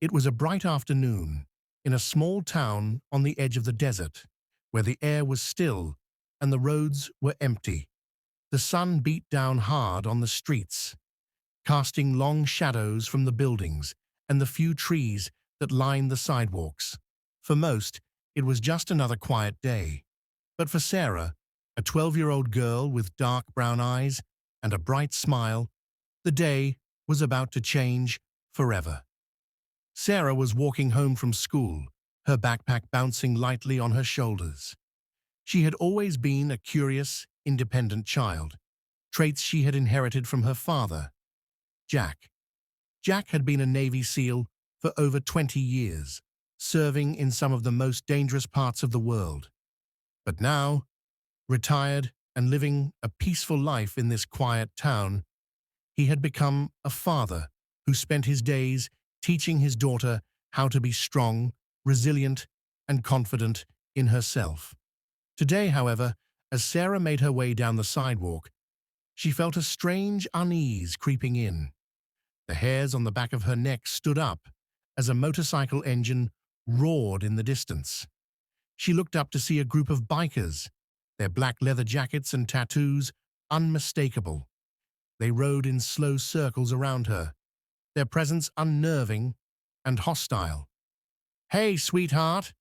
It was a bright afternoon in a small town on the edge of the desert, where the air was still and the roads were empty. The sun beat down hard on the streets, casting long shadows from the buildings and the few trees that lined the sidewalks. For most, it was just another quiet day. But for Sarah, a 12-year-old girl with dark brown eyes and a bright smile, the day was about to change forever. Sarah was walking home from school, her backpack bouncing lightly on her shoulders. She had always been a curious, independent child, traits she had inherited from her father, Jack. Jack had been a Navy SEAL for over 20 years, serving in some of the most dangerous parts of the world. But now, retired and living a peaceful life in this quiet town, he had become a father who spent his days teaching his daughter how to be strong, resilient, and confident in herself. Today, however, as Sarah made her way down the sidewalk, she felt a strange unease creeping in. The hairs on the back of her neck stood up as a motorcycle engine roared in the distance. She looked up to see a group of bikers, their black leather jackets and tattoos unmistakable. They rode in slow circles around her, their presence unnerving and hostile. "Hey, sweetheart,"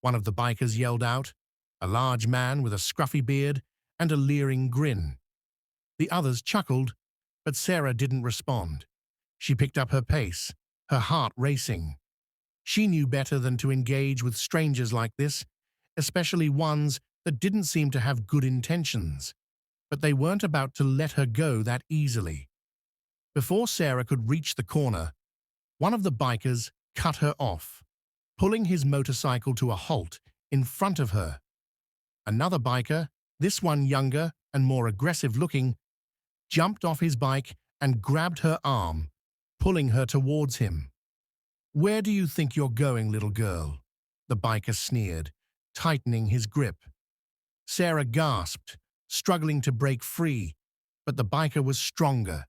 one of the bikers yelled out, a large man with a scruffy beard and a leering grin. The others chuckled, but Sarah didn't respond. She picked up her pace, her heart racing. She knew better than to engage with strangers like this, especially ones that didn't seem to have good intentions. But they weren't about to let her go that easily. Before Sarah could reach the corner, one of the bikers cut her off, pulling his motorcycle to a halt in front of her. Another biker, this one younger and more aggressive-looking, jumped off his bike and grabbed her arm, pulling her towards him. "Where do you think you're going, little girl?" the biker sneered, tightening his grip. Sarah gasped, struggling to break free, but the biker was stronger.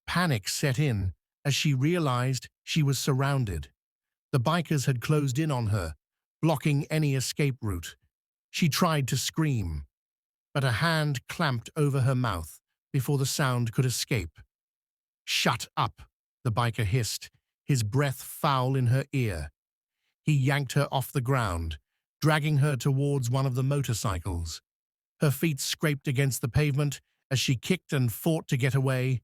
Panic set in as she realized she was surrounded. The bikers had closed in on her, blocking any escape route. She tried to scream, but a hand clamped over her mouth before the sound could escape. "Shut up," the biker hissed, his breath foul in her ear. He yanked her off the ground, dragging her towards one of the motorcycles. Her feet scraped against the pavement as she kicked and fought to get away,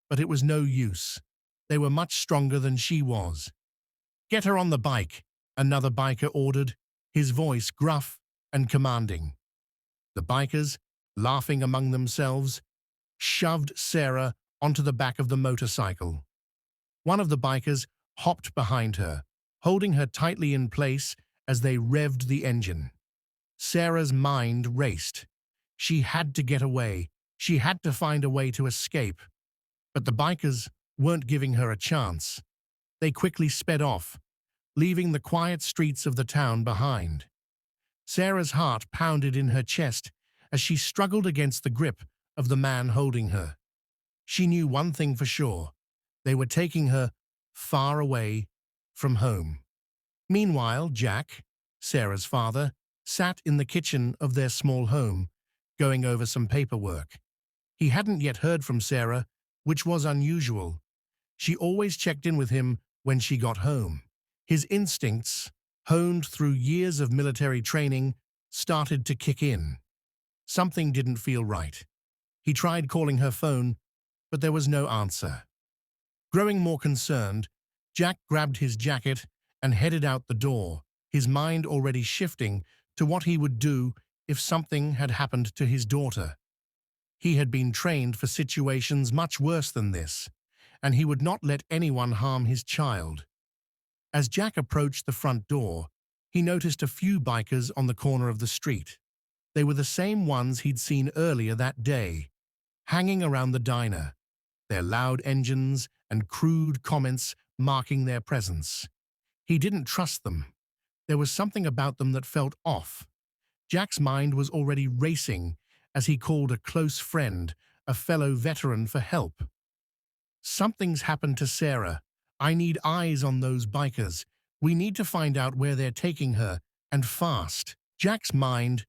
but it was no use. They were much stronger than she was. "Get her on the bike," another biker ordered, his voice gruff and commanding. The bikers, laughing among themselves, shoved Sarah onto the back of the motorcycle. One of the bikers hopped behind her, holding her tightly in place as they revved the engine. Sarah's mind raced. She had to get away. She had to find a way to escape. But the bikers weren't giving her a chance. They quickly sped off, leaving the quiet streets of the town behind. Sarah's heart pounded in her chest as she struggled against the grip of the man holding her. She knew one thing for sure. They were taking her far away from home. Meanwhile, Jack, Sarah's father, sat in the kitchen of their small home, going over some paperwork. He hadn't yet heard from Sarah, which was unusual. She always checked in with him when she got home. His instincts, honed through years of military training, started to kick in. Something didn't feel right. He tried calling her phone, but there was no answer. Growing more concerned, Jack grabbed his jacket and headed out the door, his mind already shifting to what he would do if something had happened to his daughter. He had been trained for situations much worse than this, and he would not let anyone harm his child. As Jack approached the front door, he noticed a few bikers on the corner of the street. They were the same ones he'd seen earlier that day, hanging around the diner, their loud engines and crude comments marking their presence. He didn't trust them. There was something about them that felt off. Jack's mind was already racing as he called a close friend, a fellow veteran, for help. "Something's happened to Sarah. I need eyes on those bikers. We need to find out where they're taking her, and fast. Jack's mind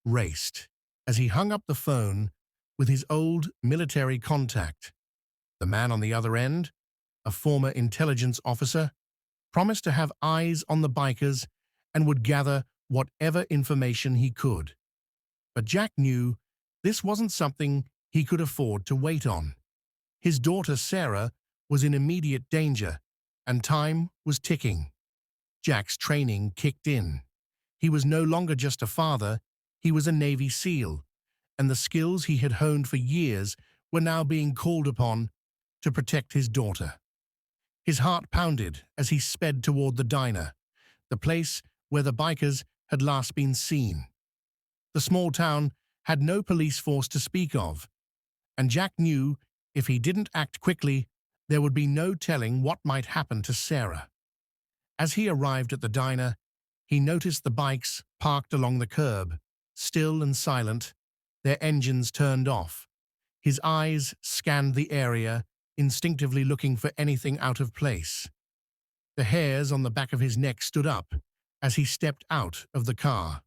raced as he hung up the phone with his old military contact. The man on the other end, a former intelligence officer, promised to have eyes on the bikers and would gather whatever information he could. But Jack knew this wasn't something he could afford to wait on. His daughter Sarah was in immediate danger, and time was ticking. Jack's training kicked in. He was no longer just a father, he was a Navy SEAL, and the skills he had honed for years were now being called upon to protect his daughter. His heart pounded as he sped toward the diner, the place where the bikers had last been seen. The small town had no police force to speak of, and Jack knew if he didn't act quickly, there would be no telling what might happen to Sarah. As he arrived at the diner, he noticed the bikes parked along the curb, still and silent, their engines turned off. His eyes scanned the area, instinctively looking for anything out of place. The hairs on the back of his neck stood up as he stepped out of the car.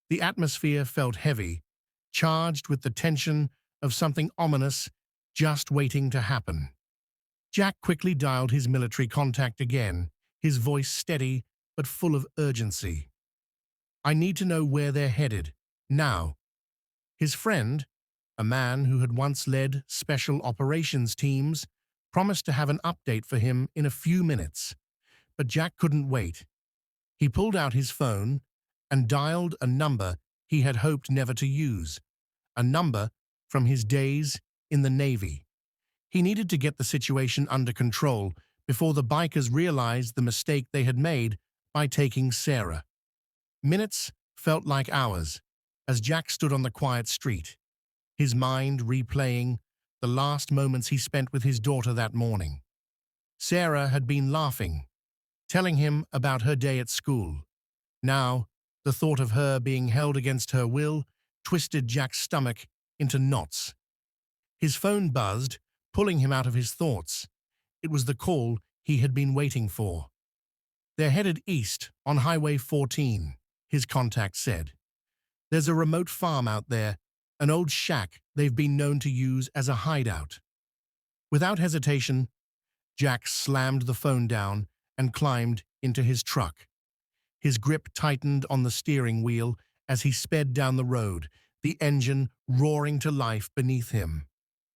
The atmosphere felt heavy, charged with the tension of something ominous just waiting to happen. Jack quickly dialed his military contact again, his voice steady but full of urgency. "I need to know where they're headed, now." His friend, a man who had once led special operations teams, promised to have an update for him in a few minutes. But Jack couldn't wait. He pulled out his phone and dialed a number he had hoped never to use, a number from his days in the Navy. He needed to get the situation under control before the bikers realized the mistake they had made by taking Sarah. Minutes felt like hours as Jack stood on the quiet street, his mind replaying the last moments he spent with his daughter that morning. Sarah had been laughing, telling him about her day at school. Now, the thought of her being held against her will twisted Jack's stomach into knots. His phone buzzed, pulling him out of his thoughts. It was the call he had been waiting for. "They're headed east on Highway 14, his contact said. "There's a remote farm out there, an old shack they've been known to use as a hideout." Without hesitation, Jack slammed the phone down and climbed into his truck. His grip tightened on the steering wheel as he sped down the road, the engine roaring to life beneath him.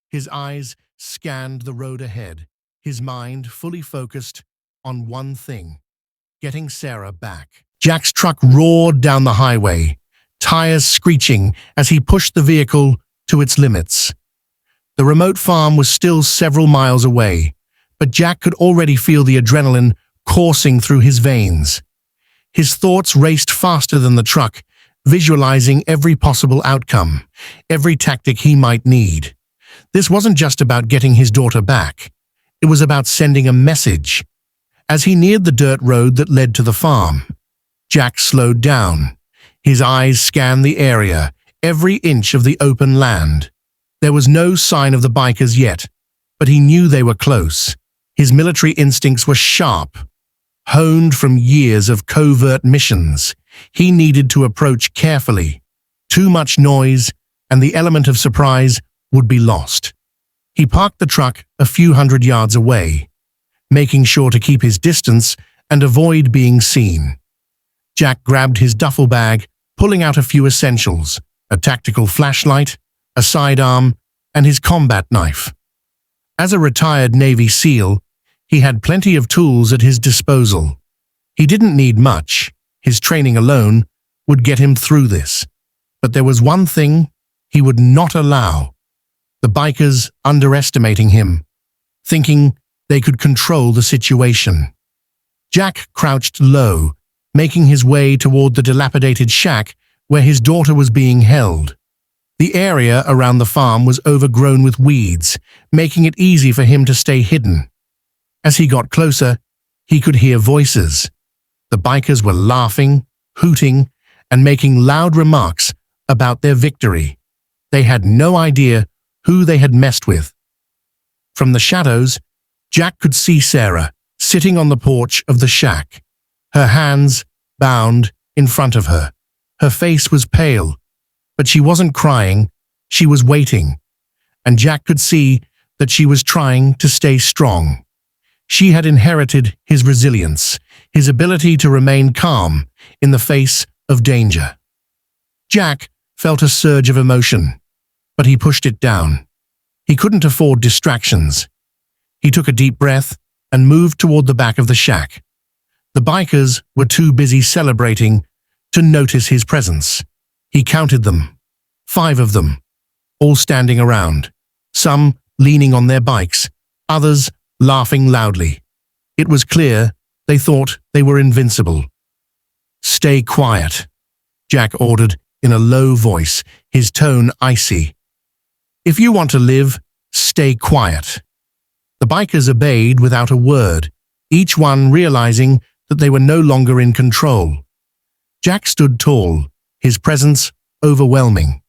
His eyes scanned the road ahead, his mind fully focused on one thing: getting Sarah back. Jack's truck roared down the highway, tires screeching as he pushed the vehicle to its limits. The remote farm was still several miles away, but Jack could already feel the adrenaline coursing through his veins. His thoughts raced faster than the truck, visualizing every possible outcome, every tactic he might need. This wasn't just about getting his daughter back. It was about sending a message. As he neared the dirt road that led to the farm, Jack slowed down. His eyes scanned the area, every inch of the open land. There was no sign of the bikers yet, but he knew they were close. His military instincts were sharp, honed from years of covert missions. He needed to approach carefully. Too much noise, and the element of surprise would be lost. He parked the truck a few hundred yards away, making sure to keep his distance and avoid being seen. Jack grabbed his duffel bag, pulling out a few essentials: a tactical flashlight, a sidearm, and his combat knife. As a retired Navy SEAL, he had plenty of tools at his disposal. He didn't need much. His training alone would get him through this. But there was one thing he would not allow: the bikers underestimating him, thinking they could control the situation. Jack crouched low, making his way toward the dilapidated shack where his daughter was being held. The area around the farm was overgrown with weeds, making it easy for him to stay hidden. As he got closer, he could hear voices. The bikers were laughing, hooting, and making loud remarks about their victory. They had no idea who they had messed with. From the shadows, Jack could see Sarah, sitting on the porch of the shack, her hands bound in front of her. Her face was pale, but she wasn't crying, she was waiting, and Jack could see that she was trying to stay strong. She had inherited his resilience, his ability to remain calm in the face of danger. Jack felt a surge of emotion, but he pushed it down. He couldn't afford distractions. He took a deep breath and moved toward the back of the shack. The bikers were too busy celebrating to notice his presence. He counted them, 5 of them, all standing around, some leaning on their bikes, others laughing loudly. It was clear they thought they were invincible. "Stay quiet," Jack ordered in a low voice, his tone icy. "If you want to live, stay quiet." The bikers obeyed without a word, each one realizing that they were no longer in control. Jack stood tall, his presence overwhelming.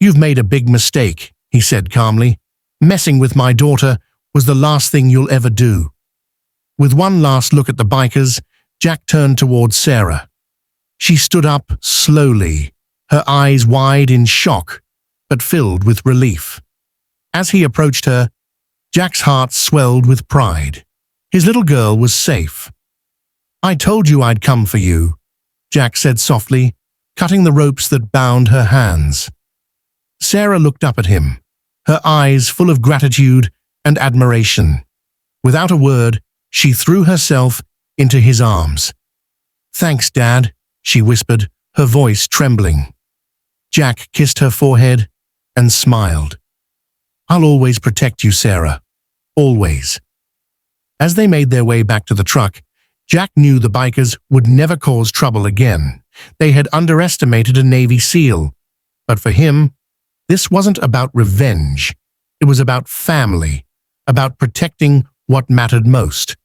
"You've made a big mistake," he said calmly. "Messing with my daughter was the last thing you'll ever do." With one last look at the bikers, Jack turned towards Sarah. She stood up slowly, her eyes wide in shock, but filled with relief. As he approached her, Jack's heart swelled with pride. His little girl was safe. "I told you I'd come for you," Jack said softly, cutting the ropes that bound her hands. Sarah looked up at him, her eyes full of gratitude and admiration. Without a word, she threw herself into his arms. "Thanks, Dad," she whispered, her voice trembling. Jack kissed her forehead and smiled. "I'll always protect you, Sarah. Always." As they made their way back to the truck, Jack knew the bikers would never cause trouble again. They had underestimated a Navy SEAL. But for him, this wasn't about revenge. It was about family, about protecting what mattered most.